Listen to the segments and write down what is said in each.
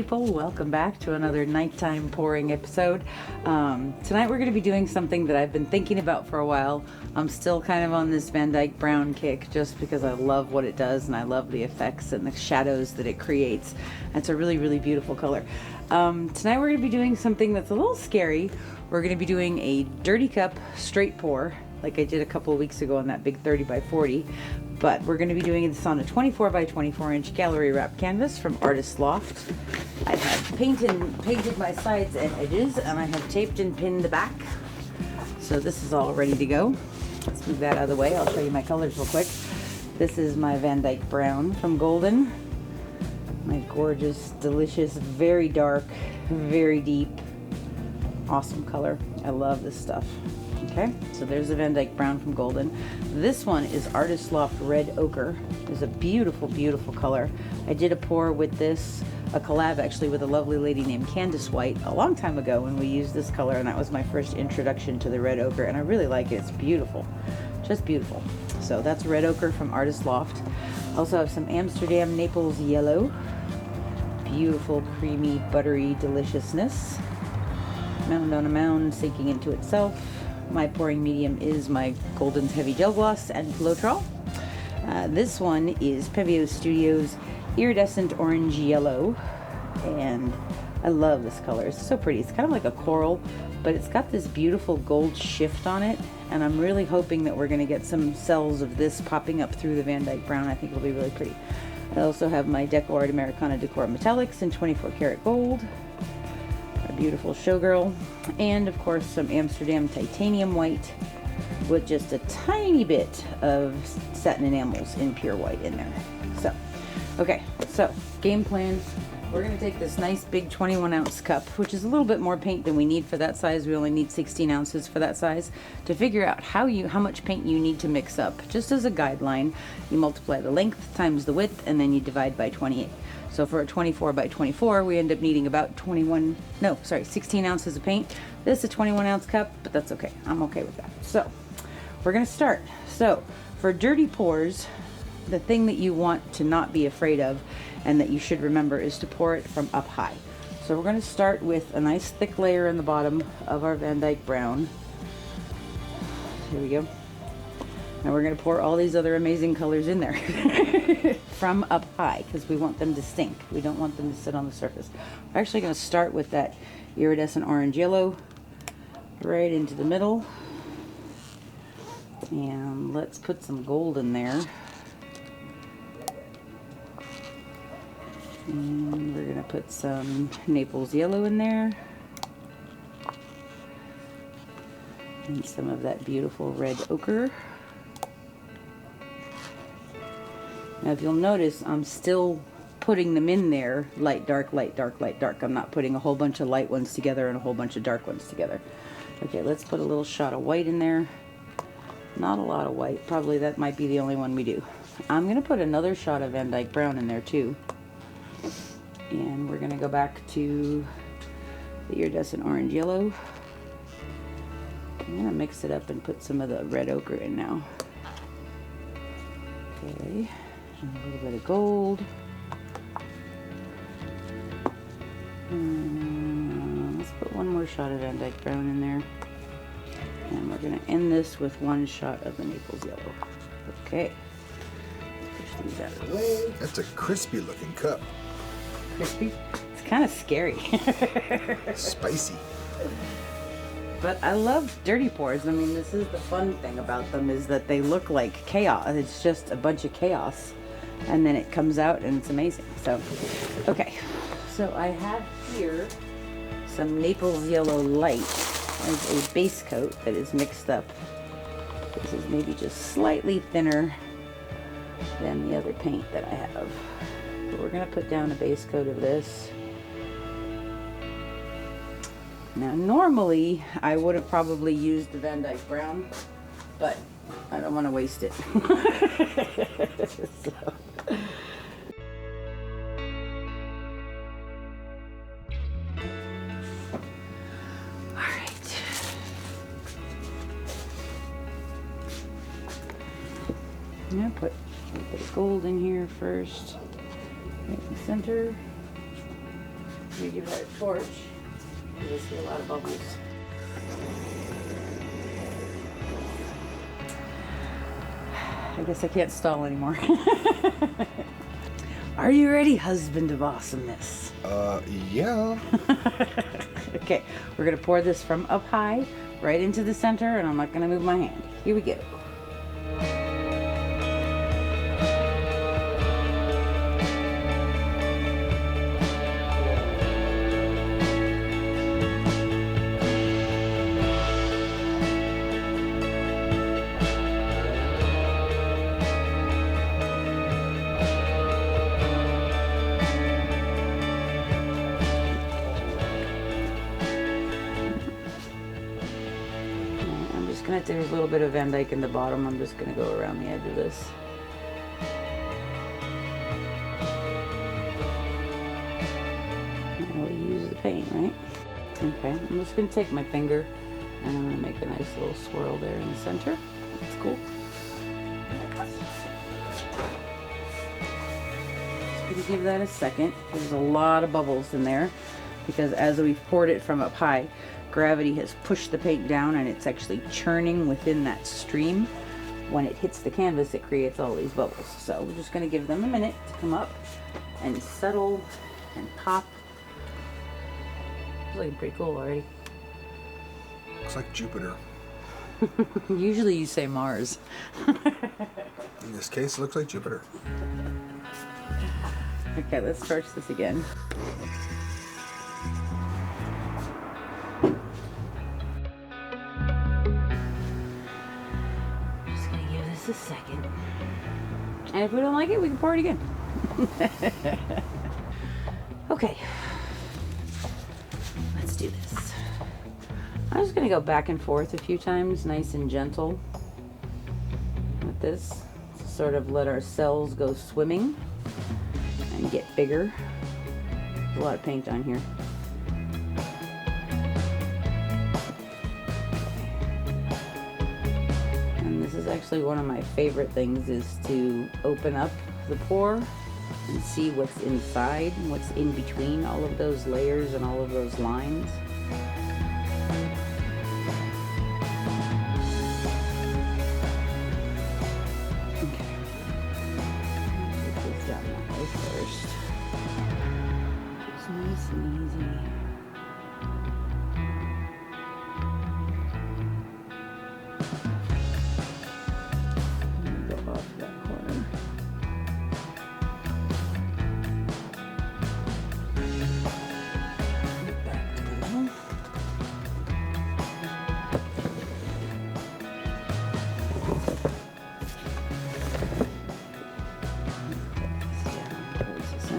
people, welcome back to another nighttime pouring episode. Tonight we're going to be doing something that I've been thinking about for a while. I'm still kind of on this Dyke Brown kick just because I love what it does and I love the effects and the shadows that it creates. It's a really, really beautiful color. Tonight we're going to be doing something that's a little scary. We're going to be doing a dirty cup straight pour like I did a couple of weeks ago on that big 30 by 40. But we're going to be doing this on a 24 by 24 inch gallery wrap canvas from Loft. I have painted my sides and edges, and I have taped and pinned the back. So this is all ready to go. Let's move that out of the way. I'll show you my colors real quick. This is my Dyke Brown from Golden. My gorgeous, delicious, very dark, very deep, awesome color. I love this stuff. Okay, so there's the Dyke Brown from Golden. This one is Loft Red Ochre. It's a beautiful, beautiful color. I did a pour with this, a collab actually with a lovely lady named Candace White a long time ago when we used this color, and that was my first introduction to the Red Ochre, and I really like it. It's beautiful, just beautiful. So that's Red Ochre from Loft. Also have some Amsterdam Naples Yellow. Beautiful, creamy, buttery deliciousness. Mound on a mound, sinking into itself. My pouring medium is my Golden's Heavy Gel Gloss and Floetrol. This one is Pebeo Studios Iridescent Orange Yellow, and I love this color. It's so pretty. It's kind of like a coral, but it's got this beautiful gold shift on it, and I'm really hoping that we're going to get some cells of this popping up through the Dyke Brown. I think it'll be really pretty. I also have my DecoArt Americana Decor Metallics in 24 karat gold. A beautiful showgirl, and of course some Amsterdam titanium white with just a tiny bit of satin enamels in pure white in there. So okay, so game plan, we're going to take this nice big 21 ounce cup, which is a little bit more paint than we need for that size. We only need 16 ounces for that size, to figure out how much paint you need to mix up. Just as a guideline, you multiply the length times the width, and then you divide by 28. So for a 24 by 24, we end up needing about 16 ounces of paint. This is a 21 ounce cup, but that's okay. I'm okay with that. So we're gonna start. So for dirty pours, the thing that you want to not be afraid of and that you should remember is to pour it from up high. So we're gonna start with a nice thick layer in the bottom of our Dyke Brown. Here we go. Now we're going to pour all these other amazing colors in there from up high, because we want them to sink. We don't want them to sit on the surface. We're actually going to start with that Iridescent Orange Yellow right into the middle. And let's put some gold in there. And we're going to put some Naples Yellow in there. And some of that beautiful Red Ochre. Now if you'll notice, I'm still putting them in there light, dark, light, dark, light, dark. I'm not putting a whole bunch of light ones together and a whole bunch of dark ones together. Okay, let's put a little shot of white in there. Not a lot of white. Probably that might be the only one we do. I'm going to put another shot of Dyke Brown in there too. And we're going to go back to the Iridescent Orange Yellow. I'm going to mix it up and put some of the Red Ochre in now. Okay. And a little bit of gold. Let's put one more shot of Dyke Brown in there. And we're going to end this with one shot of the Naples Yellow. Okay. Push these out of the way. That's a crispy looking cup. Crispy? It's kind of scary. Spicy. But I love dirty pours. I mean, this is the fun thing about them, is that they look like chaos. It's just a bunch of chaos. And then it comes out and it's amazing. So, okay. So I have here some Naples Yellow Light as a base coat that is mixed up. This is maybe just slightly thinner than the other paint that I have. But we're going to put down a base coat of this. Now normally I would have probably used the Dyke Brown, but I don't want to waste it. So. Alright. I'm going to put a little bit of gold in here first, right in the center. You give that a torch. You'll see a lot of bubbles. I guess I can't stall anymore. Are you ready, husband of awesomeness? Yeah. Okay, we're gonna pour this from up high right into the center, and I'm not gonna move my hand. Here we go. There's a little bit of Van Dyke in the bottom. I'm just going to go around the edge of this. And we'll use the paint, right? Okay, I'm just going to take my finger and I'm going to make a nice little swirl there in the center. That's cool. Just going to give that a second. There's a lot of bubbles in there because as we've poured it from up high, gravity has pushed the paint down and it's actually churning within that stream. When it hits the canvas, it creates all these bubbles. So we're just going to give them a minute to come up and settle and pop. It's looking pretty cool already. Looks like Jupiter. Usually you say Mars. In this case, it looks like Jupiter. Okay, let's torch this again. A second, and if we don't like it, we can pour it again. Okay, let's do this. I'm just gonna go back and forth a few times, nice and gentle with this, to sort of let our cells go swimming and get bigger. There's a lot of paint on here. This is actually one of my favorite things, is to open up the pour and see what's inside and what's in between all of those layers and all of those lines. Okay. Get this down that way first. It's nice and easy.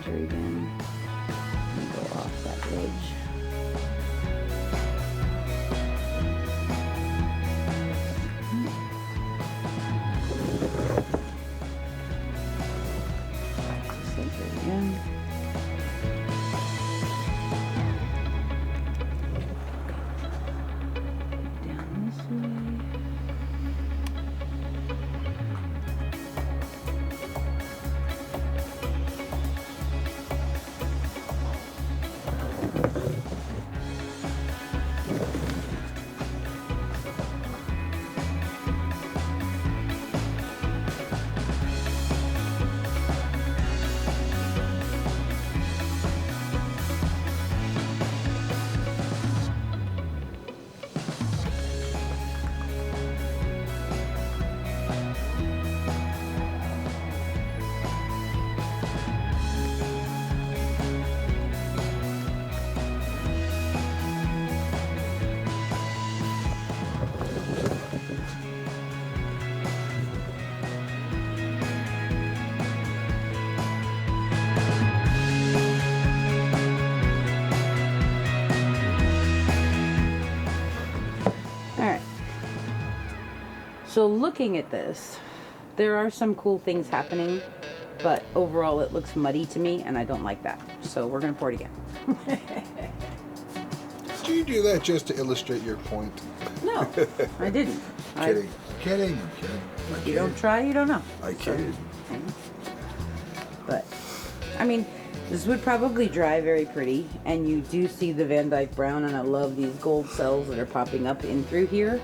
Again, and go off that edge. Center again. Down this way. So looking at this, there are some cool things happening, but overall it looks muddy to me and I don't like that. So we're gonna pour it again. Do you do that just to illustrate your point? No, I didn't. Kidding. Kidding. If you don't try, you don't know. I kid. But, I mean, This would probably dry very pretty, and you do see the Van Dyke Brown, and I love these gold cells that are popping up in through here,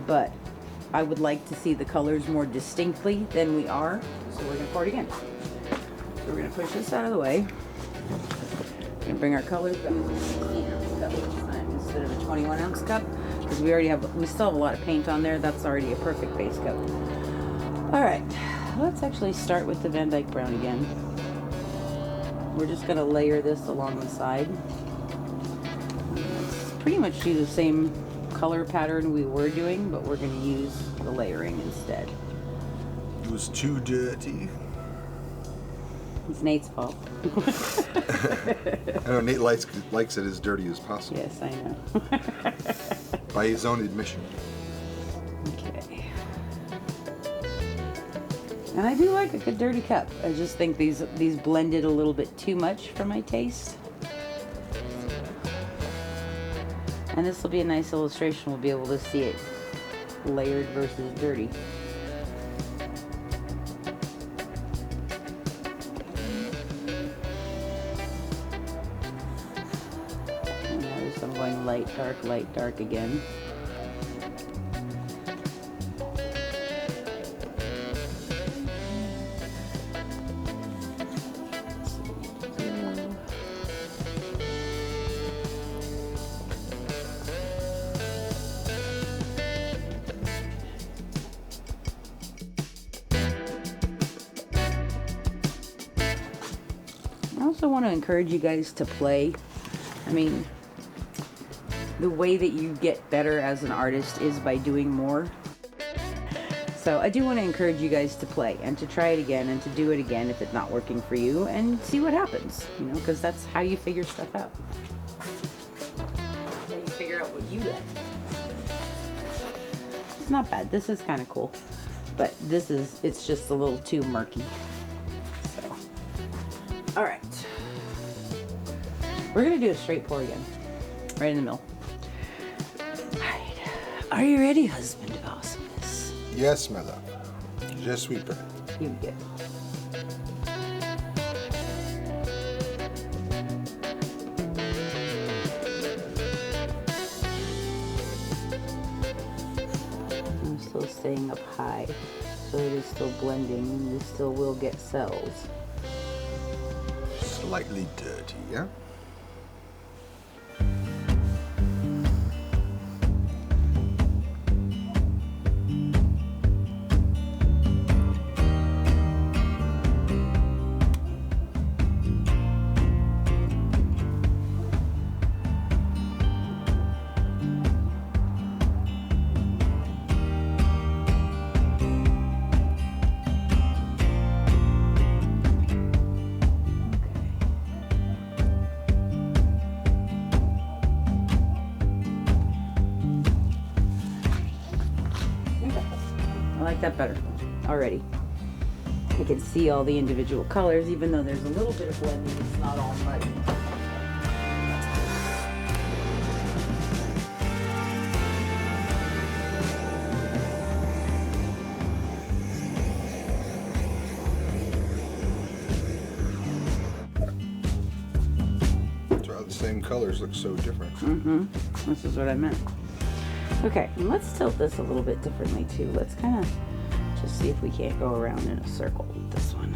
but I would like to see the colors more distinctly than we are, so we're going to pour it again. So we're going to push this out of the way. We're going to bring our colors back to the 16-ounce cup this time instead of a 21-ounce cup, because we still have a lot of paint on there. That's already a perfect base coat. All right, let's actually start with the Van Dyke Brown again. We're just going to layer this along the side. Let's pretty much do the same color pattern we were doing, but we're going to use the layering instead. It was too dirty. It's Nate's fault. I know Nate likes it as dirty as possible. Yes, I know. By his own admission. Okay. And I do like a good dirty cup. I just think these blended a little bit too much for my taste. And this will be a nice illustration. We'll be able to see it layered versus dirty. And notice I'm going light, dark again. I also want to encourage you guys to play. I mean, the way that you get better as an artist is by doing more. So I do want to encourage you guys to play and to try it again and to do it again if it's not working for you and see what happens, you know, because that's how you figure stuff out. Then you figure out what you like. It's not bad. This is kind of cool, but it's just a little too murky. So, all right. We're going to do a straight pour again, right in the middle. All right. Are you ready, husband of awesomeness? Yes, my love. Je suis prêt. You get. I'm still staying up high, so it is still blending, and you still will get cells. Slightly dirty, yeah? I like that better already. I can see all the individual colors, even though there's a little bit of blending, it's not all muddy. That's why the same colors look so different. Mm-hmm. This is what I meant. Okay, and let's tilt this a little bit differently too. Let's kind of just see if we can't go around in a circle with this one.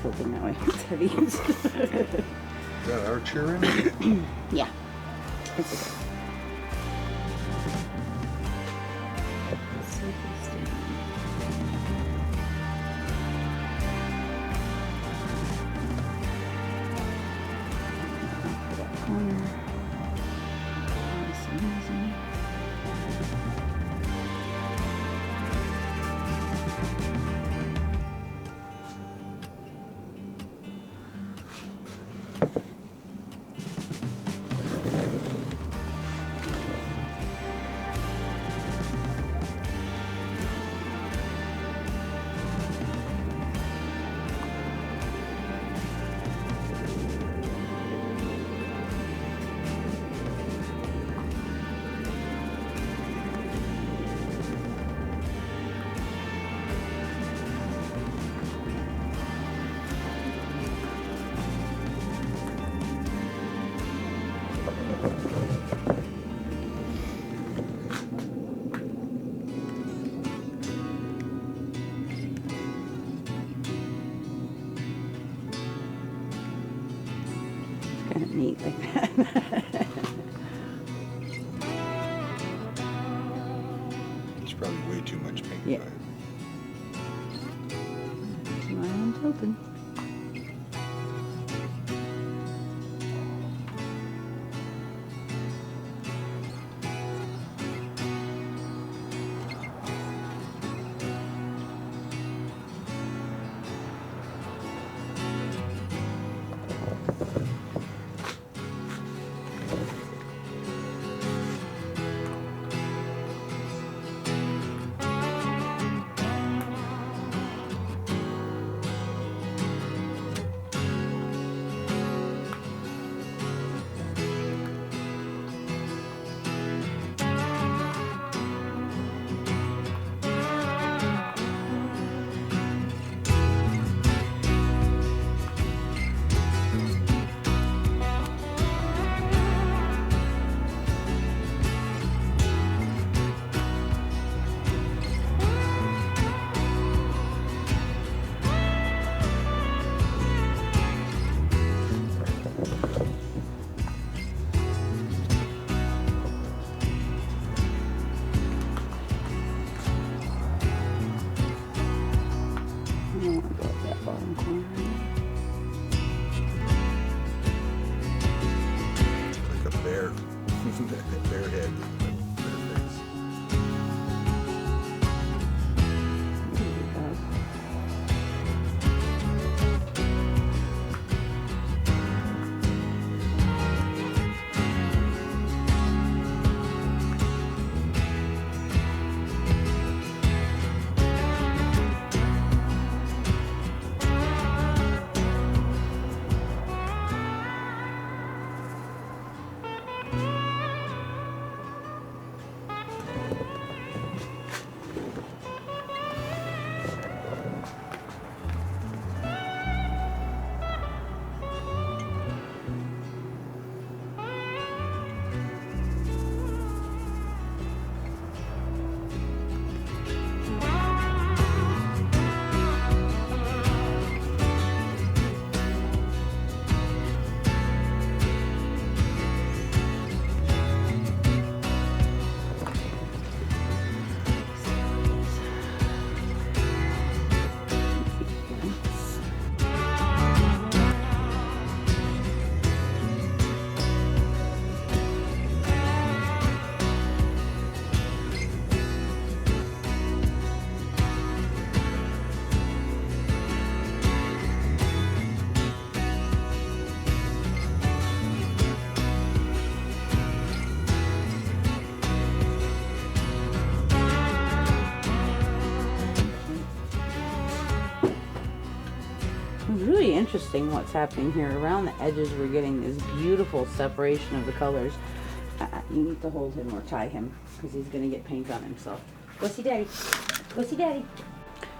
Tilting that way. It's heavy. Is that our chair in? Yeah. It's okay. Let's see if it's staying. too much paint. Yeah. on it. Keep my arms open. Like a bear. Bear head. Bear face. It's really interesting what's happening here. Around the edges, we're getting this beautiful separation of the colors. You need to hold him or tie him because he's going to get paint on himself. Go see Daddy. Go see Daddy.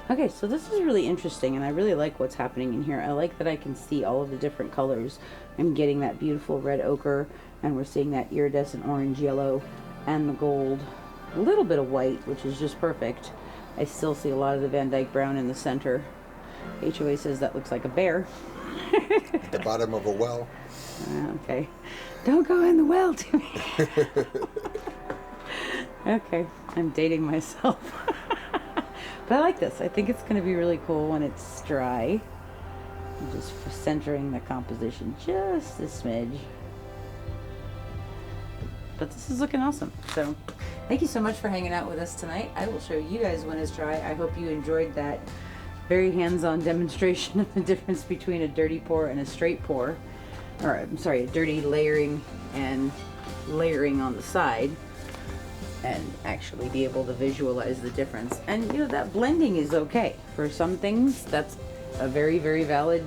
Okay, so this is really interesting, and I really like what's happening in here. I like that I can see all of the different colors. I'm getting that beautiful red ochre, and we're seeing that iridescent orange yellow and the gold. A little bit of white, which is just perfect. I still see a lot of the Van Dyke Brown in the center. HOA says that looks like a bear. At the bottom of a well. Okay. Don't go in the well, Timmy. Okay, I'm dating myself. But I like this. I think it's going to be really cool when it's dry. I'm just centering the composition just a smidge. But this is looking awesome. So thank you so much for hanging out with us tonight. I will show you guys when it's dry. I hope you enjoyed that very hands-on demonstration of the difference between a dirty pour and a straight pour. Or, I'm sorry, a dirty layering and layering on the side. And actually be able to visualize the difference. And you know, that blending is okay. For some things, that's a very, very valid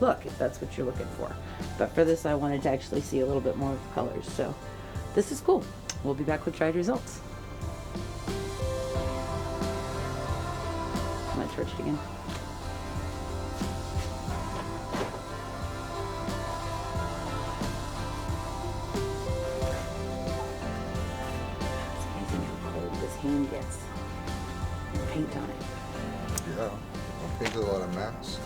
look if that's what you're looking for. But for this, I wanted to actually see a little bit more of the colors. So this is cool. We'll be back with tried results. I'm gonna torch it again. Hand gets paint on it. Yeah, I painted a lot of maps.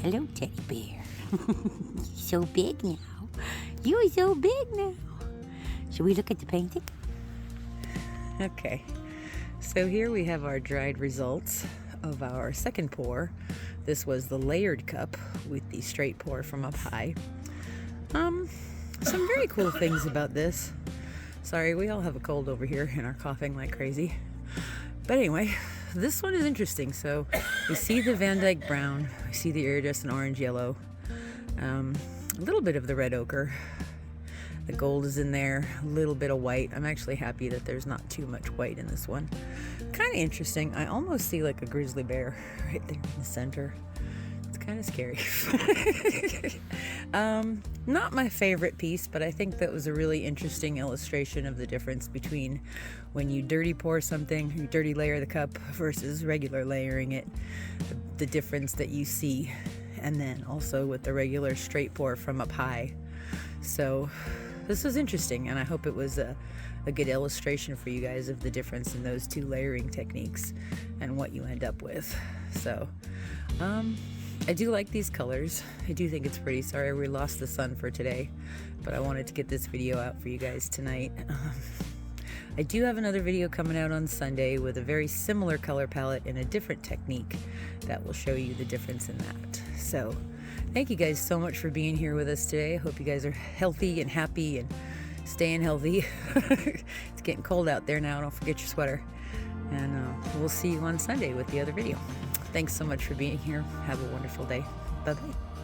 Hello, teddy bear. You're so big now. You are so big now. Should we look at the painting? Okay, so here we have our dried results of our second pour. This was the layered cup with the straight pour from up high. Some very cool things about this. Sorry, we all have a cold over here and are coughing like crazy. But anyway, this one is interesting. So we see the Van Dyke Brown, we see the Iridescent Orange Yellow, a little bit of the red ochre. The gold is in there, a little bit of white. I'm actually happy that there's not too much white in this one. Kind of interesting. I almost see like a grizzly bear right there in the center. It's kind of scary. Not my favorite piece, but I think that was a really interesting illustration of the difference between when you dirty pour something, you dirty layer the cup versus regular layering it, the difference that you see, and then also with the regular straight pour from up high. So this was interesting, and I hope it was a good illustration for you guys of the difference in those two layering techniques and what you end up with. So I do like these colors. I do think it's pretty. Sorry we lost the sun for today, but I wanted to get this video out for you guys tonight. I do have another video coming out on Sunday with a very similar color palette and a different technique that will show you the difference in that. So thank you guys so much for being here with us today. I hope you guys are healthy and happy and staying healthy. It's getting cold out there now. Don't forget your sweater. And we'll see you on Sunday with the other video. Thanks so much for being here. Have a wonderful day. Bye-bye.